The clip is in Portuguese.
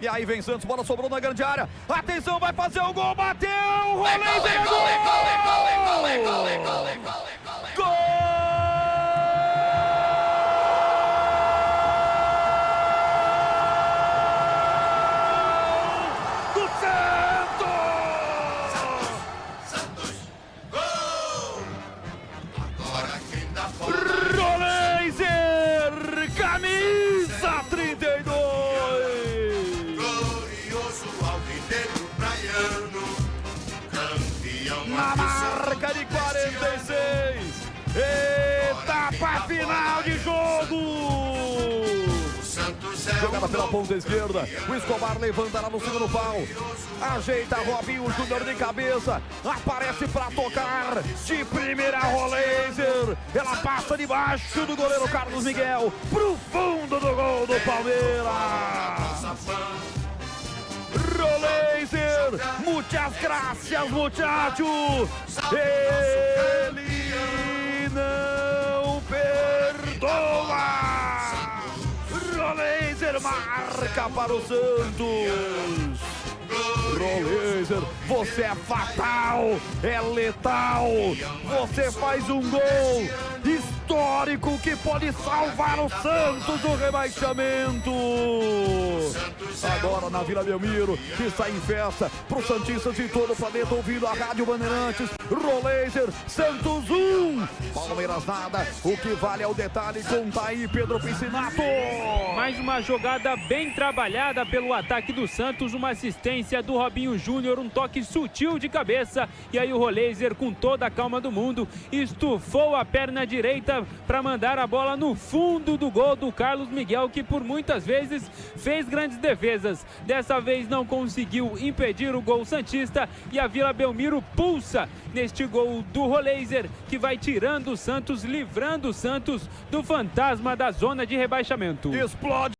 E aí vem Santos, bola sobrou na grande área. Atenção, vai fazer o gol, bateu! Rolês, gol! Gol! Do Santos! Gol! Agora quem dá bola Rolêser, camisa 32! glorioso alvinegro praiano, campeão Na marca de 46, etapa final de jogo! O Santos é Jogada pela ponta esquerda, o Escobar levanta lá no segundo pau, ajeita Robinho Júnior de cabeça, aparece pra tocar, de primeira Rolêser, ela passa debaixo do goleiro Carlos Miguel, pro fundo do gol do Palmeiras. Rolêser, muitas gracias, muchacho, ele não perdoa. Rolêser marca para o Santos. Rolêser, você é fatal, é letal. Você faz um gol histórico que pode salvar o Santos do rebaixamento. Agora na Vila Belmiro, que está em festa pro Santistas de todo o planeta ouvindo a Rádio Bandeirantes. Rolêser, Santos 1, Palmeiras nada. O que vale é o detalhe com Taí Pedro Piscinato. Mais uma jogada bem trabalhada pelo ataque do Santos, uma assistência do Robinho Júnior, um toque sutil de cabeça, e aí o Rolêser, com toda a calma do mundo, estufou a perna direita para mandar a bola no fundo do gol do Carlos Miguel, que por muitas vezes fez grandes defesas. Dessa vez não conseguiu impedir o gol santista, e a Vila Belmiro pulsa neste gol do Rolêser, que vai tirando o Santos, livrando o Santos do fantasma da zona de rebaixamento. Explode.